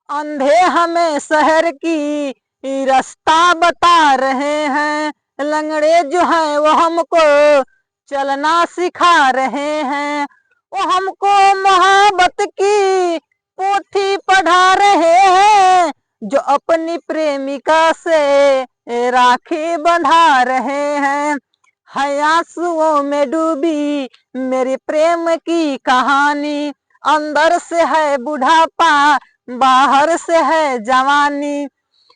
अंधे हमें शहर की रास्ता बता रहे हैं, लंगड़े जो हैं वो हमको चलना सिखा रहे हैं, वो हमको मोहब्बत की पोथी पढ़ा रहे हैं, जो अपनी प्रेमिका से राखी बंधा रहे हैं। है आंसुओं में डूबी मेरी प्रेम की कहानी, अंदर से है बुढ़ापा बाहर से है जवानी,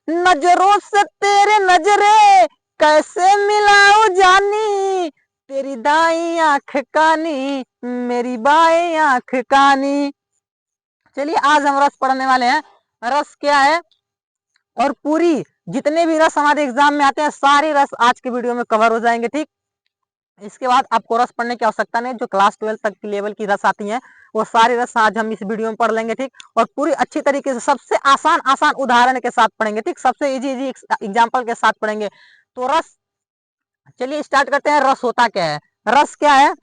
नजरों से तेरे नजरे कैसे मिलाऊं जानी, तेरी दाई आंख कानी मेरी बाई आंख कानी। चलिए आज हम रस पढ़ने वाले हैं। रस क्या है और पूरी जितने भी रस हमारे एग्जाम में आते हैं सारे रस आज के वीडियो में कवर हो जाएंगे। ठीक, इसके बाद आपको रस पढ़ने की आवश्यकता नहीं, जो क्लास 12 तक की लेवल की रस आती हैं वो सारे रस आज हम इस वीडियो में पढ़ लेंगे। ठीक, और पूरी अच्छी तरीके से सबसे आसान आसान उदाहरण के साथ पढ़ेंगे। ठीक, सबसे इजी इजी एग्जाम्पल के साथ पढ़ेंगे। तो रस, चलिए स्टार्ट करते हैं। रस होता क्या है? रस क्या है?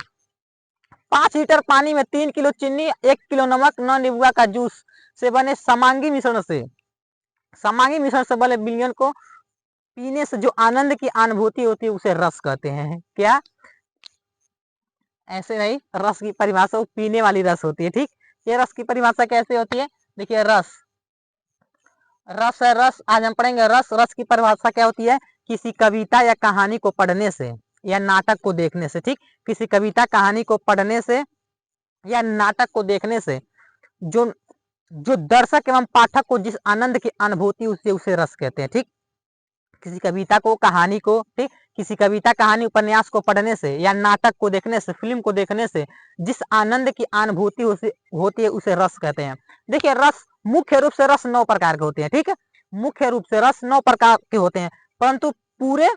5 लीटर पानी में 3 किलो चीनी, 1 किलो नमक, 9 नींबू का जूस से बने समांगी मिश्रण से बने विलयन को पीने से जो आनंद की अनुभूति होती है उसे रस कहते हैं। क्या? ऐसे नहीं, रस की परिभाषा पीने वाली रस होती है। ठीक, ये रस की परिभाषा कैसे होती है? देखिए, रस रस है, रस आज हम पढ़ेंगे। रस रस की परिभाषा क्या होती है? किसी कविता या कहानी को पढ़ने से या नाटक को देखने से। ठीक, किसी कविता कहानी को पढ़ने से या नाटक को देखने से जो जो दर्शक एवं पाठक को जिस आनंद की अनुभूति उसे रस कहते हैं। ठीक, किसी कविता को कहानी को, ठीक, किसी कविता कहानी उपन्यास को पढ़ने से या नाटक को देखने से, फिल्म को देखने से जिस आनंद की अनुभूति होती है उसे रस कहते हैं। देखिए, रस मुख्य रूप से रस 9 प्रकार के होते हैं। ठीक है, मुख्य रूप से रस 9 प्रकार के होते हैं, परंतु पूरे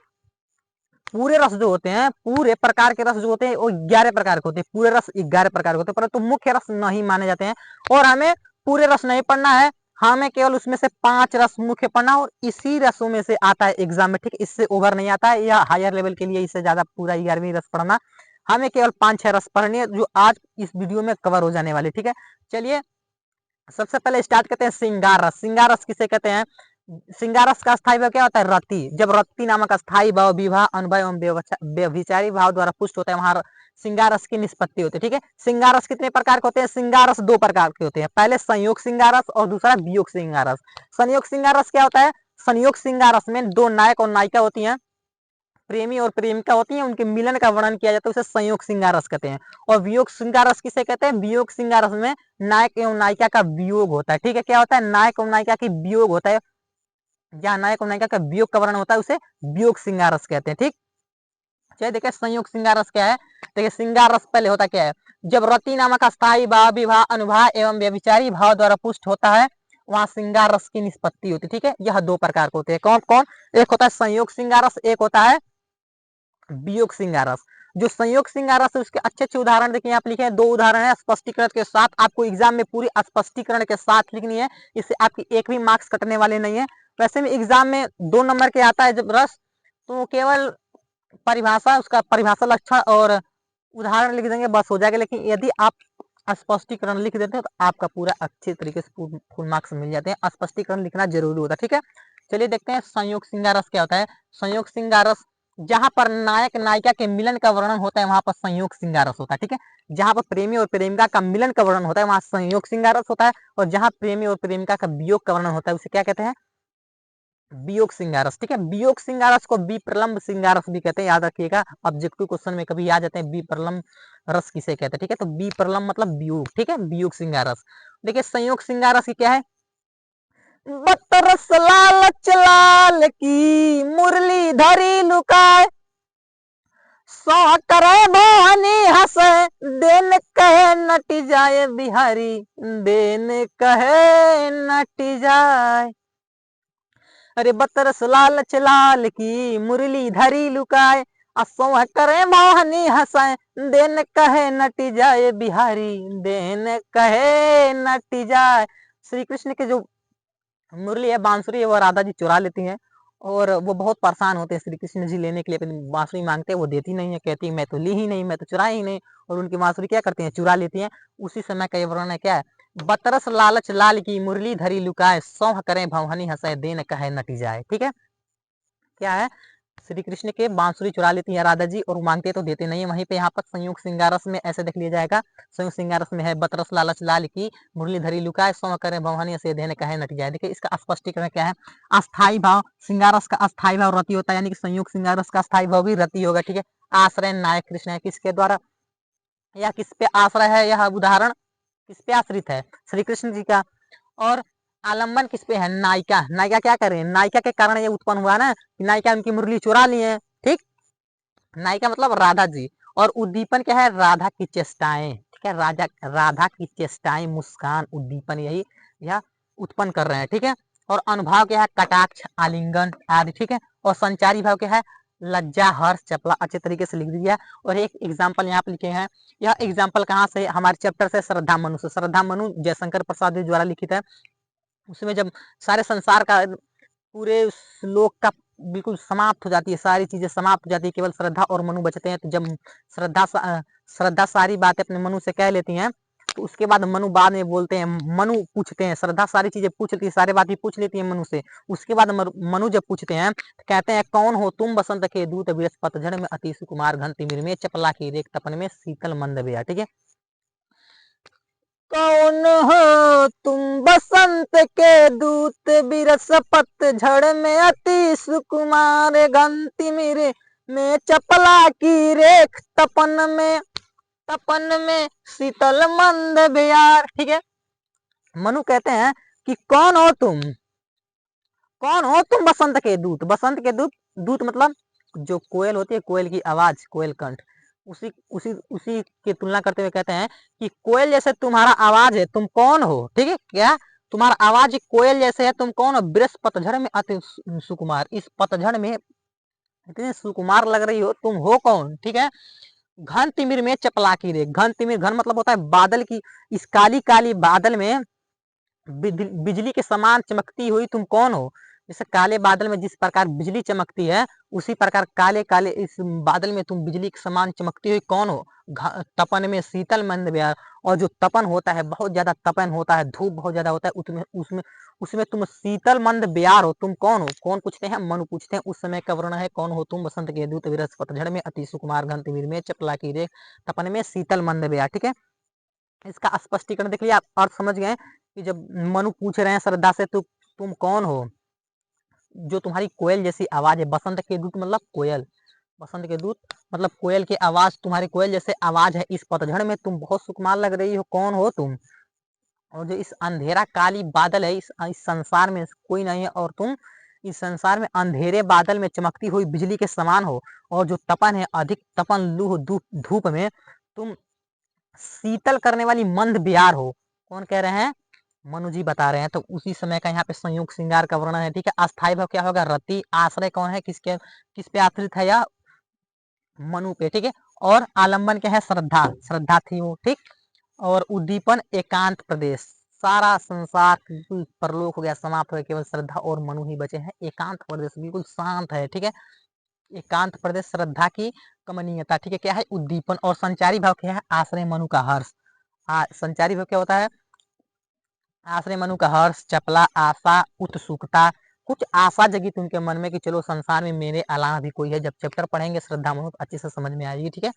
पूरे रस जो होते हैं, पूरे प्रकार के रस जो होते हैं वो 11 प्रकार के होते हैं। पूरे रस 11 प्रकार के होते हैं, परंतु मुख्य रस नहीं माने जाते हैं। और हमें पूरे रस नहीं पढ़ना है, हमें केवल उसमें से 5 रस मुख्य पढ़ना, और इसी रसों में से आता है एग्जाम में। ठीक, इससे ओवर नहीं आता है, या हायर लेवल के लिए इससे ज्यादा पूरा 11वीं रस पढ़ना। हमें केवल 5-6 रस पढ़नी है जो आज इस वीडियो में कवर हो जाने वाले। ठीक है, चलिए सबसे पहले स्टार्ट करते हैं श्रृंगार रस। श्रृंगार रस किसे कहते हैं? श्रृंगार रस का स्थायी भाव क्या होता है? रति। जब रति नामक स्थायी भाव विवाह अनुभव एवं व्यभिचारी भाव द्वारा पुष्ट होता है वहां श्रृंगार रस की निष्पत्ति होती है। ठीक है, श्रृंगार रस कितने प्रकार के होते हैं? श्रृंगार रस 2 प्रकार के होते हैं, पहले संयोग श्रृंगार रस और दूसरा वियोग श्रृंगार रस। संयोग श्रृंगार रस क्या होता है? संयोग श्रृंगार रस में 2 नायक और नायिका होती हैं, प्रेमी और प्रेमिका होती है, उनके मिलन का वर्णन किया जाता है, उसे संयोग श्रृंगार रस कहते हैं। और वियोग श्रृंगार रस किसे कहते हैं? वियोग श्रृंगार रस में नायक एवं नायिका का वियोग होता है। ठीक है, क्या होता है? नायक एवं नायिका की वियोग होता है, जहाँ नायक और नायिका का वियोग का वर्णन होता है उसे वियोग श्रृंगार रस कहते हैं। ठीक, चलिए देखिए संयोग श्रृंगार रस क्या है। देखिए, श्रृंगार रस पहले होता क्या है? जब रति नामक स्थायी भाव विवाह अनुभाव एवं व्यभिचारी भाव द्वारा पुष्ट होता है वहां श्रृंगार रस की निष्पत्ति होती है। ठीक है, यह 2 प्रकार के होते हैं। कौन कौन? एक होता है संयोग श्रृंगार रस, एक होता है वियोग श्रृंगार रस। जो संयोग श्रृंगार रस है उसके अच्छे अच्छे उदाहरण देखिए, यहाँ पे लिखे हैं 2 उदाहरण है स्पष्टीकरण के साथ। आपको एग्जाम में पूरी स्पष्टीकरण के साथ लिखनी है, इससे आपकी एक भी मार्क्स कटने वाले नहीं है। वैसे में एग्जाम में 2 नंबर के आता है जब रस, तो केवल परिभाषा, उसका परिभाषा लक्षण और उदाहरण लिख देंगे बस हो जाएगा। लेकिन यदि आप स्पष्टीकरण लिख देते हैं तो आपका पूरा अच्छे तरीके से फुल मार्क्स मिल जाते हैं। स्पष्टीकरण लिखना जरूरी होता है। ठीक है, चलिए देखते हैं संयोग श्रृंगार रस क्या होता है। संयोग श्रृंगार रस जहां पर नायक नायिका के मिलन का वर्णन होता है वहां पर संयोग श्रृंगार रस होता है। ठीक है, जहां पर प्रेमी और प्रेमिका का मिलन का वर्णन होता है वहां संयोग श्रृंगार रस होता है, और जहां प्रेमी और प्रेमिका का वियोग का वर्णन होता है उसे क्या कहते हैं? वियोग श्रृंगार रस। ठीक है, वियोग श्रृंगार रस को विप्रलंब श्रृंगार रस भी कहते हैं, याद रखिएगा। ऑब्जेक्टिव क्वेश्चन में कभी आ जाते हैं विप्रलंब रस किसे कहते हैं। ठीक है, तो विप्रलंब मतलब वियोग। ठीक है, वियोग श्रृंगार रस। देखिए संयोग श्रृंगार रस की क्या है? बतरस लालच लाल की मुरली धरी लुकाए, सौ करे भवानी हंसे, देन कहे नटी जाए बिहारी, देन कहे नटी जाए। अरे बतरस लालच लाल की मुरली धरी लुकाए, असो करे मोहनी हंसाए, देन कहे नटी जाए बिहारी, देन कहे नटी जाए। श्री कृष्ण के जो मुरली है, बांसुरी है, वो राधा जी चुरा लेती हैं, और वो बहुत परेशान होते हैं श्री कृष्ण जी लेने के लिए। अपनी बांसुरी मांगते हैं, वो देती नहीं है, कहती है मैं तो ली ही नहीं, मैं तो चुराई ही नहीं, और उनकी बांसुरी क्या करती है? चुरा लेती हैं। उसी समय का ये वर्णन है क्या है? बतरस लालच लाल की मुरली धरी लुकाए, सौह करें भवहनी हंसे देन कहे नटी जाए। ठीक है, क्या है, श्री कृष्ण के बांसुरी चुरा लेती है राधा जी और मांगते तो देते नहीं है। वहीं पे यहाँ पर संयुक्त सिंगारस में ऐसे देख लिया जाएगा, संयुक्त सिंगारस में है बतरस लालच लाल की मुरली धरी लुकाए, सौ करे भवानी से देने कहे नट जाए। देखिए इसका स्पष्टीकरण क्या है, अस्थाई भाव, सिंगारस का अस्थाई भाव रति होता है, यानी कि संयुक्त सिंगारस का अस्थाई भाव भी रति होगा। ठीक है, आश्रय नायक कृष्ण है, किसके द्वारा या किस पे आश्रय है, यह उदाहरण किस पे आश्रित है, श्री कृष्ण जी का। और आलम्बन किस पे है, नायिका। नायिका क्या करे, नायिका के कारण ये उत्पन्न हुआ ना, नायिका उनकी मुरली चुरा ली है। ठीक, नायिका मतलब राधा जी। और उद्दीपन क्या है, राधा की चेष्टाएं। ठीक है, राधा की चेष्टाएं, मुस्कान, उद्दीपन, यही यह उत्पन्न कर रहे हैं। ठीक है, और अनुभाव क्या है, कटाक्ष, आलिंगन आदि। ठीक है, और संचारी भाव क्या है, लज्जा, हर्ष, चपला। अच्छे तरीके से लिख दिया। और एक एग्जाम्पल यहाँ पे लिखे हैं, यह एग्जाम्पल कहाँ से, हमारे चैप्टर से श्रद्धा मनु से। श्रद्धा मनु जयशंकर प्रसाद जी द्वारा लिखित है। उसमें जब सारे संसार का, पूरे लोक का बिल्कुल समाप्त हो जाती है, सारी चीजें समाप्त हो जाती है, केवल श्रद्धा और मनु बचते हैं। तो जब श्रद्धा सारी बातें अपने मनु से कह लेती हैं, तो उसके बाद मनु बाद में बोलते हैं, मनु पूछते हैं, श्रद्धा सारी चीजें पूछ लेती है, सारी बातें पूछ लेती है मनु से। उसके बाद मनु जब पूछते हैं तो कहते हैं, कौन हो तुम बसंत के दूत, विरस पतझड़ में अति सुकुमार, घन तिमिर में चपला की रेख, तपन में शीतल मंद बेया। ठीक है, कौन हो तुम बसंत के दूत, बिरस पतझड़ में अति सुकुमार, गंति मेरे में चपला की रेख, तपन में शीतल मंद बेयार। ठीक है, मनु कहते हैं कि कौन हो तुम, कौन हो तुम बसंत के दूत। बसंत के दूत, दूत मतलब जो कोयल होती है, कोयल की आवाज, कोयल कंठ, उसी उसी उसी की तुलना करते हुए कहते हैं कि कोयल जैसे तुम्हारा आवाज है, तुम कौन हो। ठीक है, क्या तुम्हारा आवाज कोयल जैसे है, तुम कौन हो, बृष पतझड़ में अति सुकुमार, इस पतझड़ में इतने सुकुमार लग रही हो, तुम हो कौन। ठीक है, घन तिमिर में चपला की रे, घन तिमिर, घन मतलब होता है बादल की, इस काली काली बादल में बिजली के समान चमकती हुई तुम कौन हो। जैसे काले बादल में जिस प्रकार बिजली चमकती है, उसी प्रकार काले काले इस बादल में तुम बिजली के समान चमकती हुई कौन हो। तपन में शीतल मंद ब्यार, और जो तपन होता है, बहुत ज्यादा तपन होता है, धूप बहुत ज्यादा होता है, उसमें उसमें उसमें तुम शीतल मंद ब्यार हो, तुम कौन हो। कौन पूछते हैं, मनु पूछते हैं। उस समय का वर्ण है, कौन हो तुम बसंत के दूत, विरस पतझड़ में अति सुकुमार, घन तिमिर में चपला की रेख, तपन में शीतल मंद ब्यार। ठीक है, इसका स्पष्टीकरण देख लिया, आप अर्थ समझ गए कि जब मनु पूछ रहे हैं श्रद्धा से, तुम कौन हो, जो तुम्हारी कोयल जैसी आवाज है। बसंत के दूत मतलब कोयल, बसंत के दूत मतलब कोयल की आवाज, तुम्हारी कोयल जैसे आवाज है, इस पतझड़ में तुम बहुत सुकुमार लग रही हो, कौन हो तुम। और जो इस अंधेरा काली बादल है, इस संसार में कोई नहीं है, और तुम इस संसार में अंधेरे बादल में चमकती हुई बिजली के समान हो। और जो तपन है, अधिक तपन लूह धूप में तुम शीतल करने वाली मंद ब्यार हो। कौन कह रहे हैं, मनु जी बता रहे हैं। तो उसी समय का यहाँ पे संयुक्त श्रृंगार का वर्णन है। ठीक है, अस्थाई भाव क्या होगा, रति। आश्रय कौन है, किसके, किस पे आश्रित है, या मनु पे। ठीक है, और आलम्बन क्या है, श्रद्धा, श्रद्धा थी वो। ठीक, और उद्दीपन एकांत प्रदेश, सारा संसार बिल्कुल परलोक हो गया, समाप्त हो गया, केवल श्रद्धा और मनु ही बचे हैं। एकांत प्रदेश बिल्कुल शांत है। ठीक है, एकांत प्रदेश, श्रद्धा की कमनीयता। ठीक है, क्या है, उद्दीपन। और संचारी भाव क्या है, आश्रय मनु का हर्ष। संचारी भाव क्या होता है, आश्रय मनु का हर्ष, चपला, आशा, उत्सुकता, कुछ आशा जगी तुमके मन में कि चलो संसार में मेरे अलावा भी कोई है। जब चैप्टर पढ़ेंगे श्रद्धा मनु अच्छे से समझ में आएगी। ठीक है,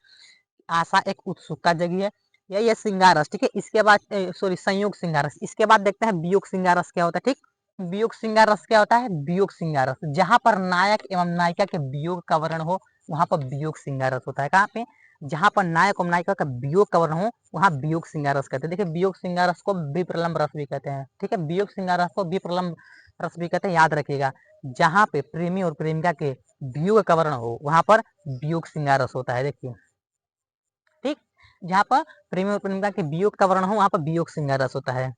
आशा एक उत्सुकता जगी है, यही है श्रृंगार रस। ठीक है, इसके बाद सॉरी संयोग श्रृंगार रस। इसके बाद देखते हैं वियोग श्रृंगार रस क्या होता है। ठीक, वियोग श्रृंगार रस क्या होता है, वियोग श्रृंगार रस, जहां पर नायक एवं नायिका के वियोग का वर्ण हो, वहां पर वियोग श्रृंगार रस होता है। कहाँ पे, जहां पर नायक और नायिका का वियोग का वर्ण हो, वहां वियोग श्रृंगार रस कहते हैं। देखिए, वियोग श्रृंगार रस को विप्रलंब रस भी कहते हैं। ठीक है, वियोग श्रृंगार रस को विप्रलंब रस भी कहते हैं, याद रखिएगा। जहां पे प्रेमी और प्रेमिका के वियोग का वर्ण हो, वहां पर वियोग श्रृंगार रस होता है। देखिए, ठीक, जहां पर प्रेमी और प्रेमिका के वियोग का वर्ण हो, वहां पर वियोग श्रृंगार रस होता है।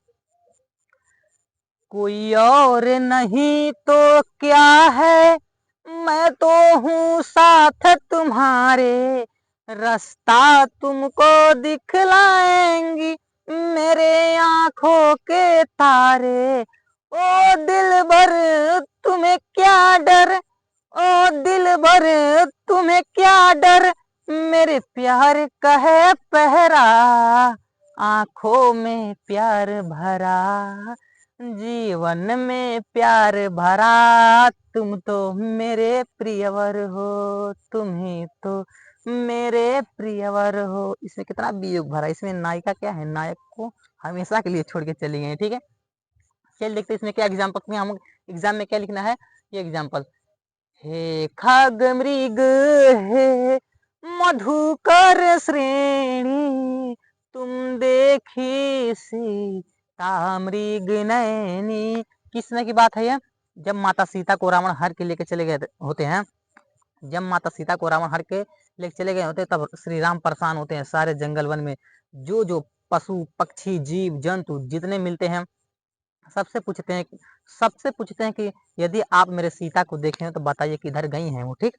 कोई और नहीं तो क्या है, मैं तो हूँ साथ तुम्हारे, रास्ता तुमको दिखलाएंगी मेरे आंखों के तारे। ओ दिल भर तुम्हें क्या डर, ओ दिल भर तुम्हें क्या डर, मेरे प्यार का है पहरा, आंखों में प्यार भरा, जीवन में प्यार भरा, तुम तो मेरे प्रियवर हो, तुम ही तो मेरे प्रियवर हो। इसमें कितना वियोग भरा, इसमें नायिका क्या है, नायक को हमेशा के लिए छोड़ के चली गई। ठीक है, चल देखते इसमें क्या एग्जाम्पल में, हम एग्जाम में क्या लिखना है ये एग्जाम्पल। हे खग मृग हे मधुकर श्रेणी, तुम देखी सीता मृग नैनी। किस समय की बात है ये, जब माता सीता को रावण हर के लेके चले गए होते हैं, जब माता सीता को रावण हर के लेके चले गए होते हैं, तब श्री राम परेशान होते हैं। सारे जंगल वन में जो जो पशु पक्षी जीव जंतु जितने मिलते हैं सबसे पूछते हैं कि यदि आप मेरे सीता को देखें तो बताइए किधर गई हैं वो। ठीक,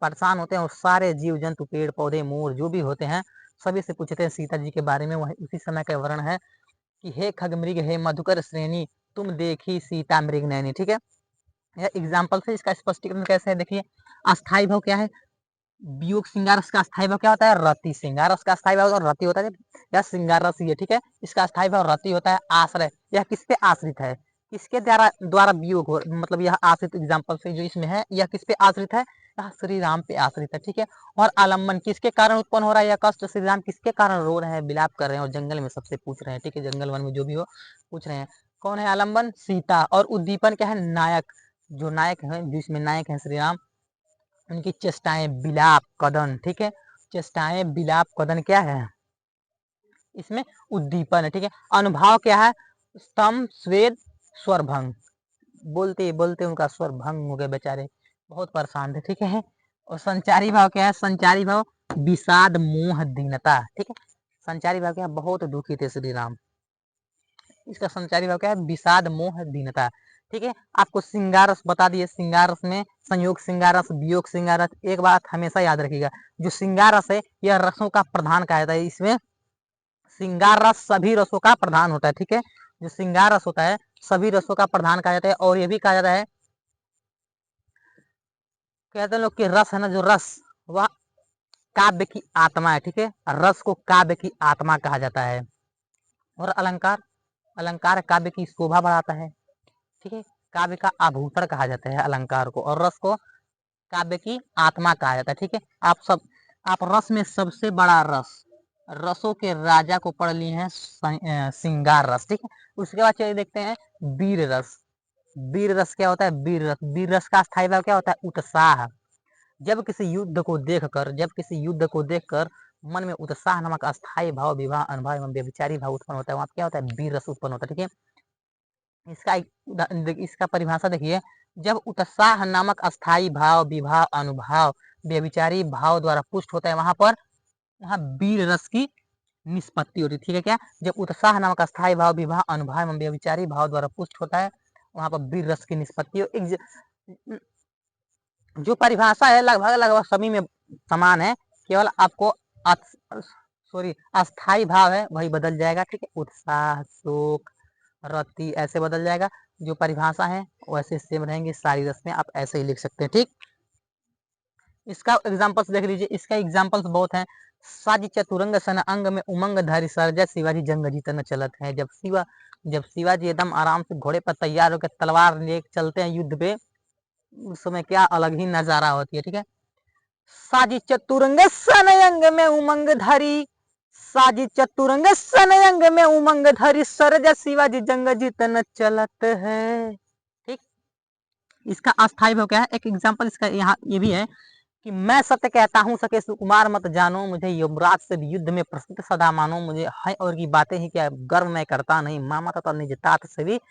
परेशान होते हैं और सारे जीव जंतु पेड़ पौधे मोर जो भी होते हैं सभी से पूछते हैं सीता जी के बारे में। वही उसी समय का वर्णन है कि हे खग मृग हे मधुकर श्रेणी, तुम देखी सीता मृग नैनी। ठीक है, यह एग्जाम्पल से इसका स्पष्टीकरण कैसे है, देखिए अस्थाई भाव क्या है, वियोग श्रृंगार रस का अस्थाई भाव क्या होता है, रति। श्रृंगार रस का अस्थाई भाव और रति होता है, यह श्रृंगार रस ये। ठीक है, इसका अस्थाई भाव रति होता है। आश्रय, यह किस पे आश्रित है, किसके द्वारा वियोग हो, मतलब यह आश्रित एग्जाम्पल से जो इसमें है यह किस पे आश्रित है, यह श्री राम पे आश्रित है। ठीक है, और आलम्बन किसके कारण उत्पन्न हो रहा है, यह कष्ट श्री राम किसके कारण रो रहे हैं, विलाप कर रहे हैं और जंगल में सबसे पूछ रहे हैं। ठीक है, जंगल वन में जो भी हो पूछ रहे हैं। कौन है आलम्बन, सीता। और उद्दीपन क्या है, नायक। जो नायक है, जो इसमें नायक है श्री राम, उनकी चेष्टाएं विलाप कदन। ठीक है, चेष्टाएं विलाप कदन क्या है, इसमें उद्दीपन है। ठीक है, अनुभाव क्या है, स्तंभ स्वेद स्वर भंग। बोलते बोलते उनका स्वर भंग हो गए, बेचारे बहुत परेशान थे। ठीक है, और संचारी भाव क्या है, संचारी भाव विषाद मोह दीनता। ठीक है, संचारी भाव क्या है, बहुत दुखी थे श्री राम। इसका संचारी भाव क्या है, विषाद मोह दीनता। ठीक है, आपको श्रृंगार रस बता दिए। श्रृंगार रस में संयोग श्रृंगार रस, वियोग श्रृंगार रस। एक बात हमेशा याद रखिएगा, जो श्रृंगार रस है यह रसों का प्रधान कहा जाता है। इसमें श्रृंगार रस सभी रसों का प्रधान होता है। ठीक है, जो श्रृंगार रस होता है सभी रसों का प्रधान कहा जाता है। और ये भी कहा जाता है, कहते हैं लोग कि रस है ना, जो रस वह काव्य की आत्मा है। ठीक है, रस को काव्य की आत्मा कहा जाता है। और अलंकार, अलंकार काव्य की शोभा बढ़ाता है। ठीक है, काव्य का आभूषण कहा जाता है अलंकार को, और रस को काव्य की आत्मा कहा जाता है। ठीक है, आप रस में सबसे बड़ा रस, रसों के राजा को पढ़ लिए हैं श्रृंगार रस। ठीक है, उसके बाद चलिए देखते हैं वीर रस। वीर रस क्या होता है, वीर रस, वीर रस का स्थायी भाव क्या होता है, उत्साह। जब किसी युद्ध को देखकर मन में उत्साह नामक अस्थायी भाव, विवाह अनुभव एवं व्यभिचारी भाव उत्पन्न होता है, वहां क्या होता है, वीर रस उत्पन्न होता है। ठीक है, इसका परिभाषा देखिए, जब उत्साह नामक अस्थायी भाव, विवाह अनुभव व्यभिचारी भाव द्वारा पुष्ट होता है, वहां वीर रस की निष्पत्ति होती है। ठीक है, क्या, जब उत्साह नामक अस्थायी भाव, विवाह अनुभव एवं व्यभिचारी भाव द्वारा पुष्ट होता है, वहां पर वीर रस की निष्पत्ति। जो परिभाषा है लगभग लगभग सभी में समान है, केवल आपको अस्थाई भाव है वही बदल जाएगा। ठीक है, उत्साह शोक रति ऐसे बदल जाएगा, जो परिभाषा है वैसे सेम रहेंगे। सारी रस में आप ऐसे ही लिख सकते हैं। ठीक, इसका एग्जाम्पल्स देख लीजिए, इसका एग्जाम्पल्स बहुत हैं। साजी चतुरंग सन अंग में उमंग धारी सरजा, शिवाजी जंग जीतन चलत है। जब शिवाजी एकदम आराम से घोड़े पर तैयार होकर तलवार ले चलते हैं युद्ध पे, उस समय क्या अलग ही नजारा होती है। ठीक है, साजी चतुरंग सनयंग में उमंग धरी, साजी चतुरंग सनयंग में उमंग धरी, सरजा शिवाजी जंग जीतन चलत है। ठीक, इसका अस्थायी भाव क्या है, एक एग्जांपल इसका यहाँ ये भी है कि मैं सत्य कहता हूँ सके सुकुमार मत जानो, मुझे युवराज से भी युद्ध में प्रसिद्ध सदा मानो, मुझे है और की बातें ही क्या गर्व मैं करता नहीं, मामा तथा निज तात से भी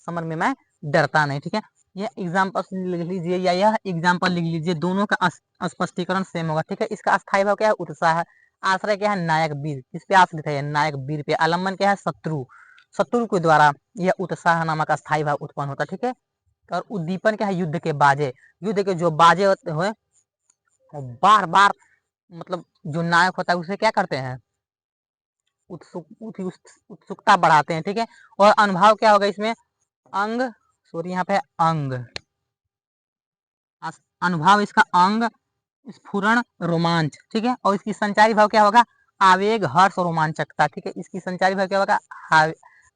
समर में मैं डरता नहीं। ठीक है, यह एग्जाम्पल लिख लीजिए या यह एग्जाम्पल लिख लीजिए, दोनों का स्पष्टीकरण सेम होगा। ठीक है, इसका अस्थायी भाव क्या है, उत्साह। आश्रय क्या है, नायक वीर, किस पे आश्रित है, नायक वीर पे। आलम्बन क्या है, शत्रु, शत्रु के द्वारा यह उत्साह नामक अस्थायी भाव उत्पन्न होता है। ठीक है, और उद्दीपन क्या है, युद्ध के बाजे, युद्ध के जो बाजे होते हुए बार बार, मतलब जो नायक होता है उसे क्या करते हैं, उत्सुकता बढ़ाते हैं। ठीक है, और अनुभव क्या होगा इसमें, अंग, सॉरी यहाँ पे अंग, अनुभव इसका अंग स्फुरण रोमांच। ठीक है, और इसकी संचारी भाव क्या होगा, आवेग, हर्ष और रोमांचकता। ठीक है, इसकी संचारी भाव क्या होगा?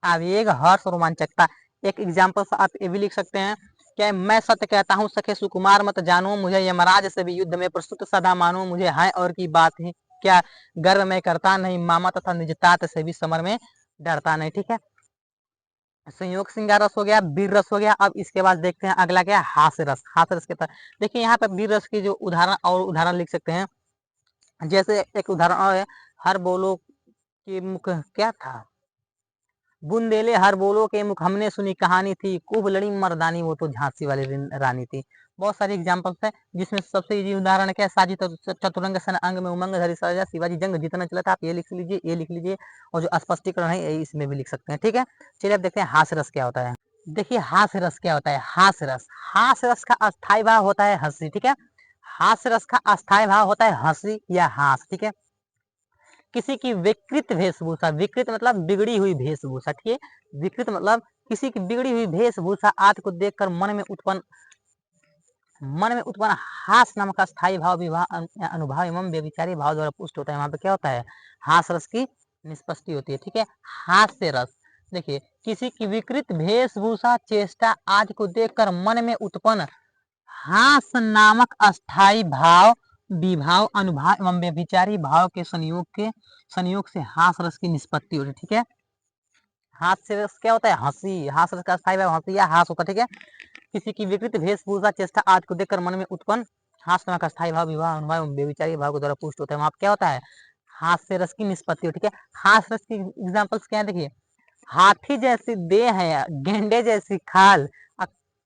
आवेग, हर्ष और रोमांचकता। एक एग्जाम्पल आप ये भी लिख सकते हैं, क्या मैं सत्य कहता हूँ सखे सुकुमार मत जानो, मुझे यमराज से भी युद्ध में प्रस्तुत सदा मानो, मुझे है और की बात है क्या गर्व में करता नहीं, मामा तथा निजतात से भी समर में डरता नहीं। ठीक है, संयोग श्रृंगार रस हो गया, वीर रस हो गया। अब इसके बाद देखते हैं अगला क्या है? हास्य रस। हास्य रस के तरह देखिए यहाँ पे वीर रस की जो उदाहरण लिख सकते हैं, जैसे एक उदाहरण और है, हर बोलो के मुख क्या था, बुंदेले हर बोलो के मुख, हमने सुनी कहानी थी, खूब लड़ी मर्दानी, वो तो झांसी वाली रानी थी। बहुत सारी एग्जांपल्स है, जिसमें सबसे इजी उदाहरण क्या है? साजी चतुरंग सन अंग में उमंग धरी सजा, शिवाजी जंग जितना चला था। आप ये लिख लीजिए, ये लिख लीजिए, और जो स्पष्टीकरण है इसमें भी लिख सकते हैं। ठीक है, चलिए अब देखते हैं हास्य रस क्या होता है। देखिए हास्य रस क्या होता है? हास्य रस का अस्थायी भाव होता है हंसी। ठीक है, हास्य रस का अस्थायी भाव होता है हंसी या हास। ठीक है, किसी की विकृत वेशभूषा, विकृत मतलब बिगड़ी हुई वेशभूषा। ठीक है, विकृत मतलब किसी की बिगड़ी हुई वेशभूषा आदि को देखकर मन में उत्पन्न हास नामक स्थायी भाव विवाह अनुभाव एवं व्यभिचारी भाव द्वारा पुष्ट होता है। वहां पे क्या होता है? हास रस की निष्पत्ति होती है। ठीक है, हास्य रस देखिए, किसी की विकृत वेशभूषा चेष्टा आदि को देखकर मन में उत्पन्न हास नामक अस्थायी भाव विभाव अनुभाव एवं व्यभिचारी भाव के संयोग से हास रस की निष्पत्ति होती है। ठीक है, हास्य रस क्या होता है? हंसी। हास रस का अस्थायी भाव हंसी या हास होता है। ठीक है, किसी की विकृत वेशभूषा चेष्टा आदि को देखकर मन में उत्पन्न हास नामक अस्थायी भाव विवाह अनुभाव एवं व्यभिचारी भाव के द्वारा पुष्ट होता है। वहां क्या होता है? हास्य रस की निष्पत्ति होती है। ठीक है, हास रस की एग्जाम्पल्स क्या है? देखिए, हाथी जैसी देह है, गेंडे जैसी खाल,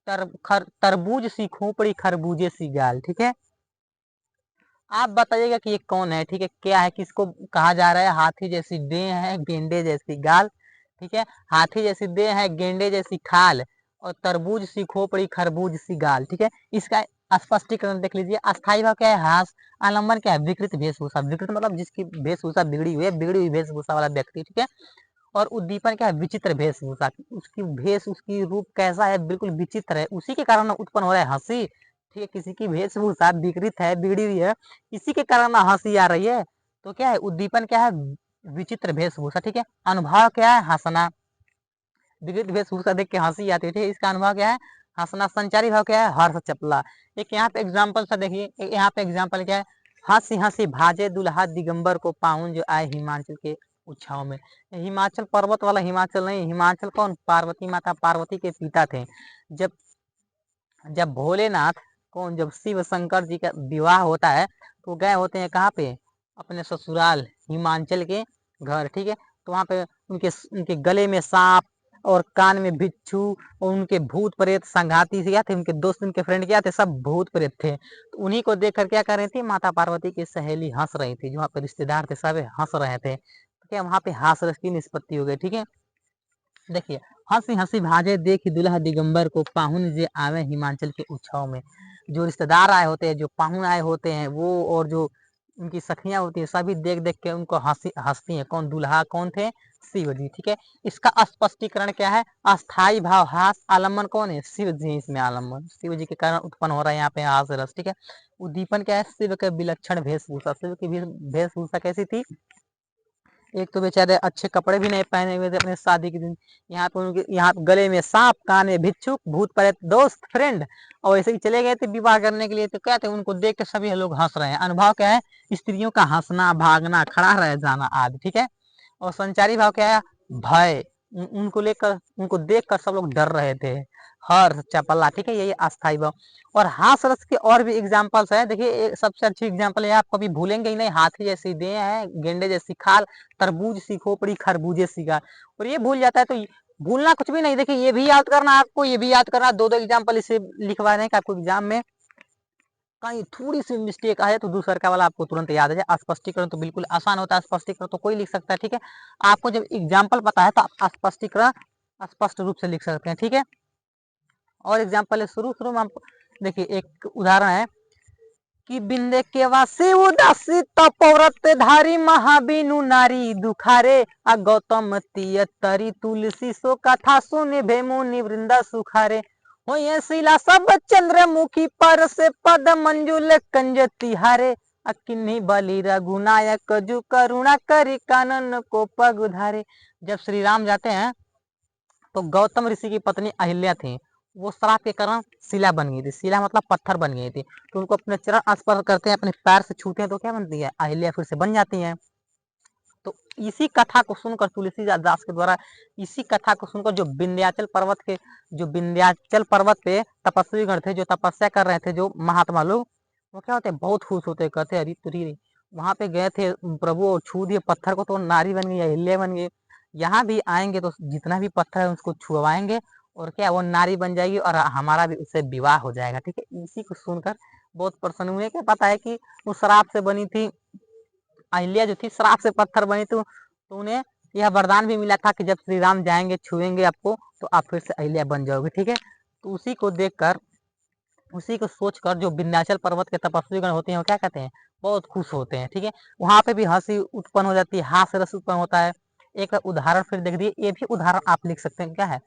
तरबूज सी खोपड़ी, खरबूजे सी गाल। ठीक है, आप बताइएगा कि ये कौन है? ठीक है, क्या है, किसको कहा जा रहा है? हाथी जैसी देह है, गेंडे जैसी गाल। ठीक है, हाथी जैसी देह है, गेंडे जैसी खाल, और तरबूज सी खोपड़ी, खरबूज सी गाल। ठीक है, इसका स्पष्टीकरण देख लीजिए। अस्थायी भाव क्या है? हास। आलम्बन क्या है? विकृत वेशभूषा। विकृत मतलब जिसकी वेशभूषा बिगड़ी हुई है, बिगड़ी हुई वेशभूषा वाला व्यक्ति। ठीक है, और उद्दीपन क्या है? विचित्र वेशभूषा, उसकी रूप कैसा है? बिल्कुल विचित्र है, उसी के कारण उत्पन्न हो रहा है हंसी। ठीक है, किसी की वेशभूषा विकृत है, बिगड़ी हुई है, इसी के कारण हंसी आ रही है, तो क्या है? उद्दीपन क्या है? विचित्र वेशभूषा। ठीक है, अनुभव क्या है? हंसना। विकृत वेशभूषा देख के हंसी आती है, ठीक है, इसका अनुभव क्या है? हंसना। संचारी भाव क्या है? हर्ष चपला। एक यहाँ पे एग्जाम्पल सा देखिए, यहाँ पे एग्जाम्पल क्या है? हंसी हंसी भाजे दुल्हा दिगंबर को पाहुन जो आए हिमाचल के उछाव में। हिमाचल पर्वत वाला हिमाचल नहीं, हिमाचल कौन? पार्वती माता, पार्वती के पिता थे। जब जब भोलेनाथ कौन, जब शिव शंकर जी का विवाह होता है तो गए होते हैं कहाँ पे? अपने ससुराल हिमाचल के घर। ठीक है, तो वहां पे उनके उनके गले में सांप और कान में बिच्छू, और उनके भूत प्रेत संघाती से क्या थे? उनके दोस्त, उनके फ्रेंड क्या थे? सब भूत प्रेत थे। तो उन्हीं को देखकर क्या कर रही थी? माता पार्वती की सहेली हंस रही थी, जो वहाँ पे रिश्तेदार थे सब हंस रहे थे। तो क्या वहां पे हास रस की निष्पत्ति हो गई। ठीक है, देखिए, हंसी हंसी भाजे देखी दुल्हा दिगंबर को पाहुन जे आवे हिमाचल के उत्सव में। जो रिश्तेदार आए होते हैं, जो पाहुन आए होते हैं, वो और जो उनकी सखियां होती है, सभी देख देख के उनको हंसती हैं। कौन? दुल्हा कौन थे? शिव जी। ठीक है, इसका स्पष्टीकरण क्या है? अस्थाई भाव हास। आलम्बन कौन है? शिव जी। इसमें आलम्बन शिव जी के कारण उत्पन्न हो रहा है यहाँ पे हास रस। ठीक है, उद्दीपन क्या है? शिव के विलक्षण वेशभूषा। शिव की वेशभूषा कैसी थी? एक तो बेचारे अच्छे कपड़े भी नहीं पहने हुए थे अपने शादी के दिन, यहाँ पे उनके यहाँ गले में सांप, कान में भिक्षुक, भूत प्रेत, दोस्त फ्रेंड, और ऐसे ही चले गए थे विवाह करने के लिए। तो क्या थे? उनको देख के सभी लोग हंस रहे हैं। अनुभव क्या है? स्त्रियों का हंसना, भागना, खड़ा रह जाना आदि। ठीक है, और संचारी भाव क्या है? भय। उनको देखकर सब लोग डर रहे थे। हर्ष चपला। ठीक है, यही अस्थाई भाव। और हास रस के और भी एग्जाम्पल्स है। देखिए, सबसे अच्छी एग्जाम्पल है, आप कभी भूलेंगे ही नहीं। हाथी जैसी देह है, गेंडे जैसी खाल, तरबूज सी खोपड़ी, खरबूजे सी गाल। और ये भूल जाता है तो भूलना कुछ भी नहीं। देखिए, ये भी याद करना आपको, ये भी याद करना। दो दो एग्जाम्पल इसे लिखवा दें कि आपको एग्जाम में कहीं थोड़ी सी मिस्टेक आए तो दूसरा का वाला आपको तुरंत याद आ जाए। स्पष्टीकरण तो बिल्कुल आसान होता है, स्पष्टीकरण तो कोई लिख सकता है। ठीक है, आपको जब एग्जाम्पल पता है तो आप स्पष्टीकरण स्पष्ट रूप से लिख सकते हैं। ठीक है, और एग्जाम्पल है, शुरू में हम देखिए एक उदाहरण है कि बिंदे के वासी उदासी तपोव्रत धारी महाबीनु नारी दुखारे गौतम तरी तुलसी सो कथा सुने भेमुनि वृंदा सुखारे हो ये शिला सब चंद्रमुखी पर से पद मंजुल कंज तिहारे अकिन्नी बलि रघुनायक जो करुणा करी कानन को पग उधारे। जब श्री राम जाते हैं तो गौतम ऋषि की पत्नी अहिल्या थी, वो श्राप के कारण शिला बन गई थी। शिला मतलब पत्थर बन गई थी। तो उनको अपने चरण स्पर्श करते हैं, अपने पैर से छूते हैं तो क्या बनती है? अहिल्या फिर से बन जाती हैं। तो इसी कथा को सुनकर तुलसीदास दास के द्वारा इसी कथा को सुनकर जो विंध्याचल पर्वत पे तपस्वीगण थे, जो तपस्या कर रहे थे, जो महात्मा लोग, वो क्या होते हैं? बहुत खुश होते, कहते अरे तुरी वहां पे गए थे प्रभु और छू दिए पत्थर को तो नारी बन गई, अहिल्या बन गई। यहाँ भी आएंगे तो जितना भी पत्थर है उसको छुआएंगे और क्या वो नारी बन जाएगी और हमारा भी उससे विवाह हो जाएगा। ठीक है, इसी को सुनकर बहुत प्रसन्न हुए। क्या पता है कि वो शराब से बनी थी, अहिल्या जो थी श्राप से पत्थर बनी, तो उन्हें यह वरदान भी मिला था कि जब श्री राम जाएंगे छुएंगे आपको तो आप फिर से अहिल्या बन जाओगे। ठीक है, तो उसी को देखकर, उसी को सोचकर जो विंध्याचल पर्वत के तपस्वीगण होते हैं वो क्या कहते हैं? बहुत खुश होते हैं। ठीक है, वहां पे भी हंसी उत्पन्न हो जाती है, हास्य रस उत्पन्न होता है। एक उदाहरण फिर देख दिए, ये भी उदाहरण आप लिख सकते हैं। क्या है?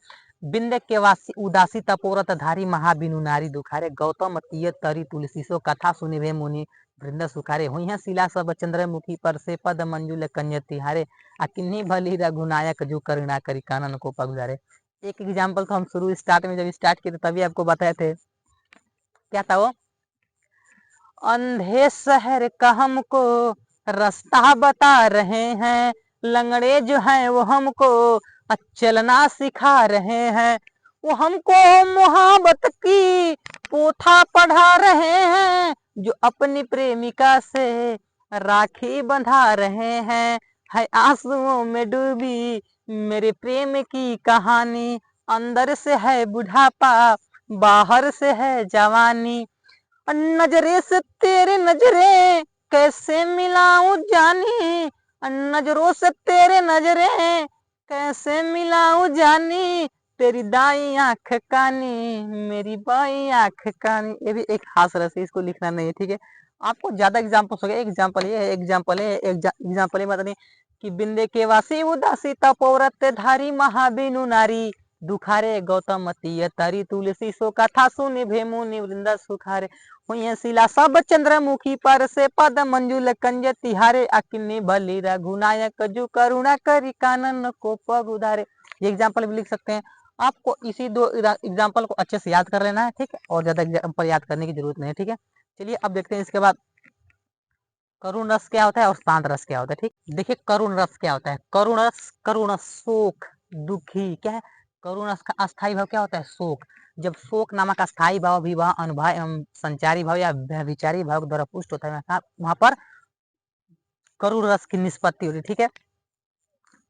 बिंद के वासी उदासी तपोरत धारी महाबिनु नारी दुखारे गौतम तीय तरी तुलसी सो कथा सुनिभे मुनि वृंद सुखारे हुई है शिला सब चंद्रमुखी पर से पद मंजुल कन्य तिहारे अकिन्नी भली रघुनायक जो करुणा करी कानन को पगुजारे। एक एग्जाम्पल तो हम शुरू स्टार्ट में जब स्टार्ट किए थे तभी आपको बताए थे। क्या था वो? अंधे शहर का हमको रास्ता बता रहे हैं, लंगड़े जो हैं वो हमको चलना सिखा रहे हैं, वो हमको मोहब्बत की पोथा पढ़ा रहे हैं, जो अपनी प्रेमिका से राखी बंधा रहे हैं। है आंसुओं में डूबी मेरे प्रेम की कहानी, अंदर से है बुढ़ापा बाहर से है जवानी, नजरे से तेरे नजरे कैसे मिलाऊं जानी, नजरों से तेरे नजरे कैसे मिलाऊं जानी, तेरी दाई आंख कानी मेरी बाई आंख कानी। ये भी एक हास रस है, इसको लिखना नहीं है। ठीक है, आपको ज्यादा एग्जाम्पल हो गया, एग्जाम्पल ये है, एग्जाम्पल ये मतलब नहीं कि बिंदे के वासी उदासी तपोरत धारी महाबिनु नारी दुखारे गौतम तीय तरी तुलसी सो कथा सुनि भेमु निवृंद सुखारे हुई शिला सब चंद्रमुखी पर से पद मंजुल कंज तिहारे अकिन्नी भली रघुनायक जो करुणा करी कानन को पग उधारे। ये एग्जाम्पल भी लिख सकते हैं। आपको इसी दो एग्जाम्पल को अच्छे से याद कर लेना है। ठीक है, और ज्यादा एग्जाम्पल याद करने की जरूरत नहीं है। ठीक है, चलिए अब देखते हैं इसके बाद करुण रस क्या होता है और शांत रस क्या होता है। ठीक, देखिए करुण रस क्या होता है। करुण रस, करुण शोक दुखी क्या है? करुण रस का अस्थाई भाव क्या होता है? शोक। जब शोक नामक अस्थाई भाव विवाह अनुभव एवं संचारी भाव या व्यभिचारी भाव द्वारा पुष्ट होता है वहां पर करुण रस की निष्पत्ति होती है। ठीक है,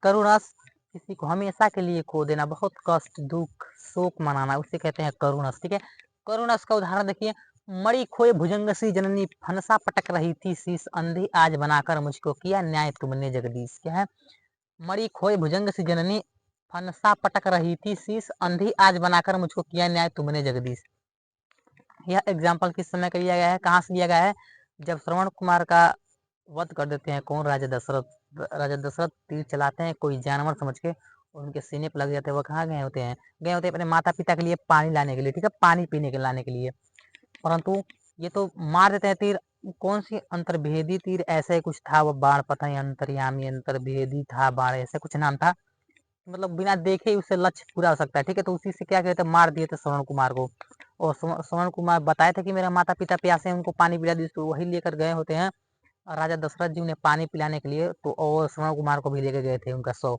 करुण रस किसी को हमेशा के लिए खो देना, बहुत कष्ट दुख शोक मनाना, उसे कहते हैं करुण रस। ठीक है, करुण रस का उदाहरण देखिए, मड़ी खोए भुजंग सी जननी फनसा पटक रही थी शीश अंधी आज बनाकर मुझको किया न्याय तुमने जगदीश। क्या है? मड़ी खोए भुजंग सी जननी फनसा पटक रही थी शीश अंधी आज बनाकर मुझको किया न्याय तुमने जगदीश। यह एग्जाम्पल किस समय का लिया गया है, कहाँ से लिया गया है? जब श्रवण कुमार का वध कर देते हैं कौन? राजा दशरथ। राजा दशरथ तीर चलाते हैं कोई जानवर समझ के और उनके सीने पर लग जाते हैं। वो कहाँ गए होते हैं? गए होते हैं अपने माता पिता के लिए पानी लाने के लिए। ठीक है, पानी पीने के लाने के लिए, परंतु ये तो मार देते हैं तीर। कौन सी अंतर्भेदी तीर ऐसे कुछ था, वो बाण पता ही अंतर्यामी अंतर्भेदी था बाण, ऐसे कुछ नाम था, मतलब बिना देखे ही उससे लक्ष्य पूरा हो सकता है। ठीक है, तो उसी से क्या कहते हैं, मार दिए थे श्रवण कुमार को। और श्रवण कुमार बताए थे कि मेरा माता पिता प्यासे हैं, उनको पानी पिला दिए, तो वही लेकर गए होते हैं राजा दशरथ जी उन्हें पानी पिलाने के लिए, तो और श्रवण कुमार को भी लेके गए थे उनका शव।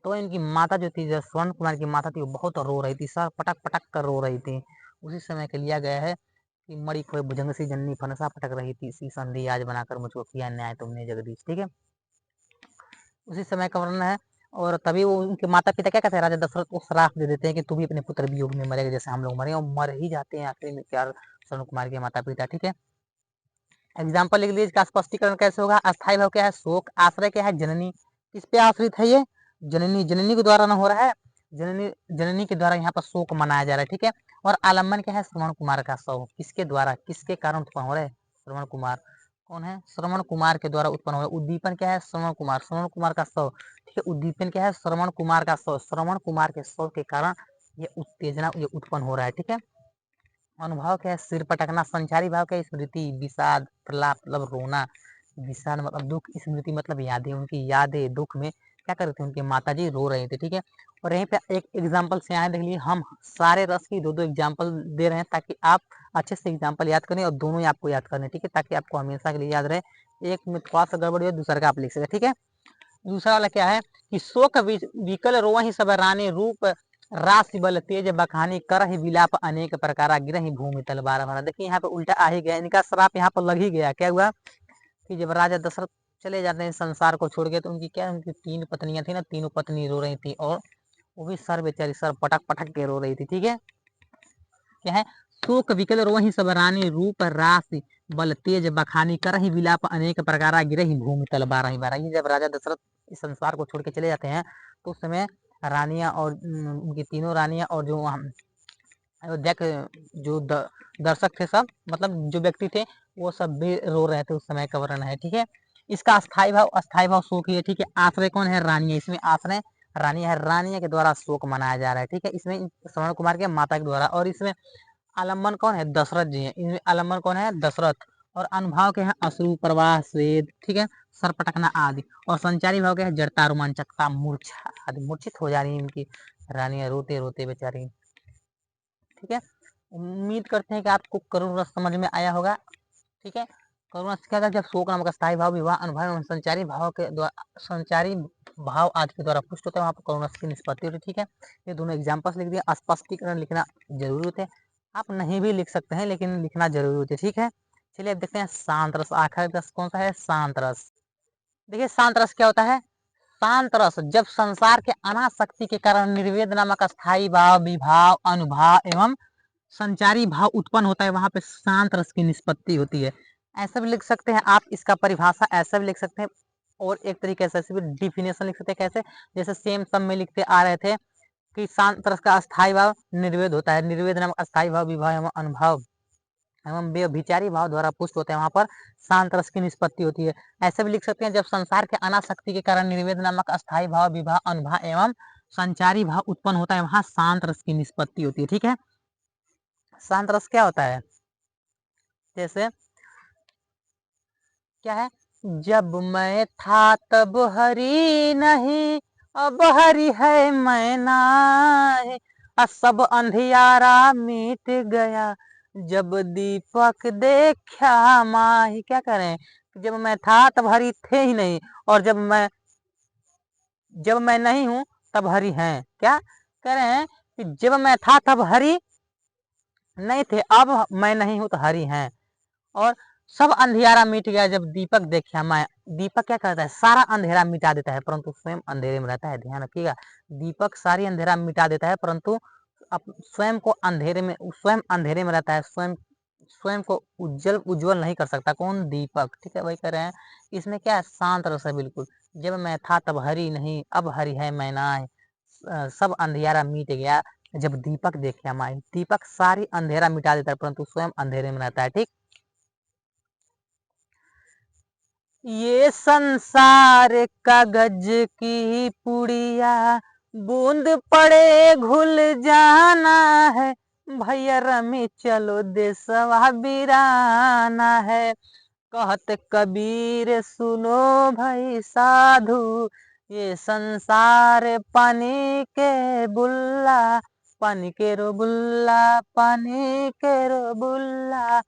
तो इनकी माता जो थी, जो श्रवण कुमार की माता थी, वो बहुत रो रही थी, सर पटक पटक कर रो रही थी। उसी समय के लिया गया है कि मड़ी खोए भुजंग सी जननी फनसा पटक रही थी सी संधि आज बनाकर मुझको किया न्याय तुमने जगदीश। ठीक है, उसी समय का वर्णन है। और तभी वो उनके माता पिता क्या कहते हैं, राजा दशरथ को श्राप दे देते हैं कि तू भी अपने पुत्र वियोग में मरेगा जैसे हम लोग मरे, और मर ही जाते हैं आखिर में क्या श्रवण कुमार के माता पिता। ठीक है, एग्जाम्पल लिख लीजिए, इसका स्पष्टीकरण कैसे होगा। अस्थाई भाव क्या है? शोक। आश्रय क्या है? जननी। किस पे आश्रित है ये? जननी। जननी के द्वारा न हो रहा है, जननी जननी के द्वारा यहाँ पर शोक मनाया जा रहा है। ठीक है, और आलम्बन क्या है? श्रवण कुमार का शव। किसके द्वारा, किसके कारण उत्पन्न हो रहा है? श्रवण कुमार। कौन है? श्रवण कुमार के द्वारा उत्पन्न हो रहा है। उद्दीपन क्या है? श्रवण कुमार। श्रवण कुमार का शव। ठीक है, उद्दीपन क्या है? श्रवण कुमार का शव। श्रवण कुमार के शव के कारण ये उत्तेजना ये उत्पन्न हो रहा है। ठीक है, अनुभव क्या है, सिर पटकना। संचारी भाव क्या है, स्मृति, विषाद, प्रलाप मतलब रोना, विषाद मतलब दुख, स्मृति मतलब यादें। उनकी यादें दुख में क्या कर रहे थे, उनके माता जी रो रहे थे, ठीक है। और यहीं पे एक एग्जाम्पल से आए, देख लीजिए हम सारे रस की दो एग्जाम्पल दे रहे हैं ताकि आप अच्छे से एग्जाम्पल याद करें और दोनों ही आपको याद करने, ठीक है, ताकि आपको हमेशा के लिए याद रहे। एक में थोड़ा सा गड़बड़ी है, दूसरा का आप लिख सके, ठीक है। दूसरा वाला क्या है कि शोक विकल रोवहि सब रानी, रूप राशि बल तेज बखानी, करहि विलाप अनेक प्रकारा, गिरहि भूमि तल बारह भरा। देखिए यहाँ पे उल्टा आ ही गया, इनका श्राप यहाँ पर लग ही गया। क्या हुआ कि जब राजा दशरथ चले जाते हैं संसार को छोड़ के, तो उनकी क्या, उनकी 3 पत्नियां थी ना, तीनों पत्नी रो रही थी और वो भी सर बेचारी सर पटक पटक के रो रही थी, ठीक है। क्या है, शोक विकल रोहि सब रानी, रूप राशि बल तेज बखानी, करहि विलाप अनेक प्रकारा, गिरहि भूमि तल बारह बारह। ये जब राजा दशरथ इस संसार को छोड़ के चले जाते हैं तो उस समय रानियां और उनकी तीनों रानियां और जो अयोध्या के जो दर्शक थे सब, मतलब जो व्यक्ति थे, वो सब भी रो रहे थे। उस समय का वर्णन है, ठीक है। इसका अस्थाई भाव शोक ही है, ठीक है। आश्रय कौन है, रानिया। इसमें आश्रय रानिया है, रानिया के द्वारा शोक मनाया जा रहा है, ठीक है। इसमें श्रवण कुमार के माता के द्वारा। और इसमें आलम्बन कौन है, दशरथ जी है। इनमें आलम्बन कौन है, दशरथ। और अनुभाव के हैं अश्रु, प्रवाह, स्वेद, ठीक है, सर पटकना आदि। और संचारी भाव के है जड़ता, रोमांचकता, मूर्छा आदि। मूर्छित हो जा रही है इनकी रानियां रोते रोते बेचारी, ठीक है। उम्मीद करते हैं कि आपको करुण रस समझ में आया होगा, ठीक है। करुण रस क्या था, जब शोक नामक स्थायी भाव, विवाह, अनुभव एवं संचारी भाव के द्वारा, संचारी भाव आदि के द्वारा पुष्ट होता है, वहाँ पर करुण रस की निष्पत्ति होती है, ठीक है। ये दोनों एग्जाम्पल्स लिख दिए। स्पष्टीकरण लिखना जरूरी होते हैं, आप नहीं भी लिख सकते हैं लेकिन लिखना जरूरी होता है, ठीक है। चलिए अब देखते हैं शांत रस। आखिरी रस कौन सा है, शांत रस। देखिए शांत रस क्या होता है, शांत रस जब संसार के अनासक्ति के कारण निर्वेद नामक स्थायी भाव, विभाव, अनुभाव एवं संचारी भाव उत्पन्न होता है, वहां पे शांत रस की निष्पत्ति होती है। ऐसा भी लिख सकते हैं आप, इसका परिभाषा ऐसा भी लिख सकते हैं, और एक तरीके से भी डिफिनेशन लिख सकते हैं। कैसे, जैसे सेम सब में लिखते आ रहे थे कि शांत रस का अस्थायी भाव निर्वेद होता है। निर्वेद नामक अस्थायी भाव, विभाव एवं अनुभाव एवं व्यभिचारी भाव द्वारा पुष्ट होते हैं, वहां पर शांत रस की निष्पत्ति होती है। ऐसे भी लिख सकते हैं, जब संसार के अनासक्ति के कारण निर्वेद नामक अस्थायी भाव, विभाव, अनुभाव एवं संचारी भाव उत्पन्न होता है, वहां शांत रस की निष्पत्ति होती है, ठीक है। शांत रस क्या होता है, जैसे क्या है, जब मैं था तब हरी नहीं, अब हरी है मैं नाही, सब अंधियारा मिट गया, जब दीपक देखा माही। क्या करें, जब मैं था तब हरी थे ही नहीं, और जब मैं नहीं हूं तब हरी हैं। क्या कह रहे हैं कि जब मैं था तब हरी नहीं थे, अब मैं नहीं हूं तो हरी हैं। और सब अंधियारा मिट गया जब दीपक देखा मैं। दीपक क्या करता है, सारा अंधेरा मिटा देता है परंतु स्वयं अंधेरे में रहता है। ध्यान रखिएगा, दीपक सारी अंधेरा मिटा देता है परंतु स्वयं को अंधेरे में, स्वयं अंधेरे में रहता है, स्वयं स्वयं को उज्जवल नहीं कर सकता। कौन, दीपक, ठीक है। वही कह रहे हैं, इसमें क्या है, शांत रस है बिल्कुल। जब मैं था तब हरी नहीं, अब हरी है मैं नाय, सब अंधियारा मिट गया जब दीपक देखा माई। दीपक सारी अंधेरा मिटा देता है परंतु स्वयं अंधेरे में रहता है, ठीक। ये संसार कागज की पुड़िया, बूंद पड़े घुल जाना है, भैया रमी चलो देसवा बिराना है। कहत कबीर सुनो भाई साधु, ये संसार पानी के बुल्ला, पानी के रो बुल्ला, पानी के रो बुल्ला,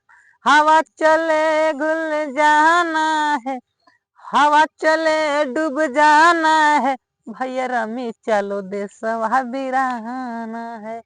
हवा चले घुल जाना है, हवा चले डूब जाना है, भैया रमी चलो देसवा बिराना है।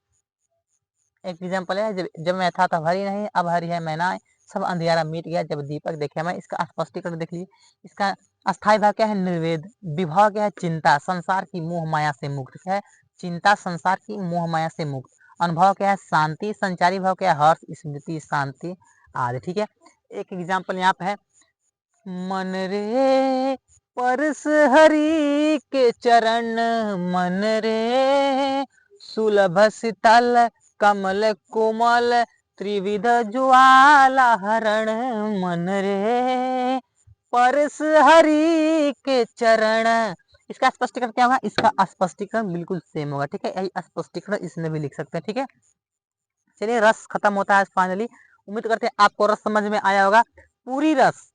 एक एग्जाम्पल है, जब मैं था तब हरी नहीं, अब हरी है मैं ना, सब अंधियारा मिट गया जब दीपक देखे मैं। इसका स्पष्टीकरण देख लीजिए। इसका अस्थायी भाव क्या है, निर्वेद। विभाव क्या है, चिंता, संसार की मोह माया से मुक्त। क्या है, चिंता, संसार की मोह माया से मुक्त। अनुभव क्या है, शांति। संचारी भाव क्या है, हर्ष, स्मृति, शांति आदि, ठीक है। एक एग्जाम्पल यहाँ पे है, मन रे परस हरि के चरण, मन रे सुलभ शीतल कमल कोमल, त्रिविध ज्वाला हरण, मन रे परस हरि के चरण। इसका स्पष्टीकरण क्या होगा, इसका स्पष्टीकरण बिल्कुल सेम होगा, ठीक है। यही स्पष्टीकरण इसमें भी लिख सकते हैं, ठीक है। चलिए रस खत्म होता है फाइनली। उम्मीद करते हैं आपको रस समझ में आया होगा। पूरी रस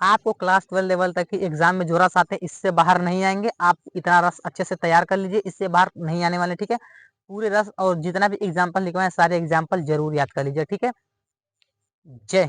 आपको क्लास 12 लेवल तक की एग्जाम में जो रस आते हैं इससे बाहर नहीं आएंगे। आप इतना रस अच्छे से तैयार कर लीजिए, इससे बाहर नहीं आने वाले, ठीक है। पूरे रस और जितना भी एग्जाम्पल लिखवाए सारे एग्जाम्पल जरूर याद कर लीजिए, ठीक है। जय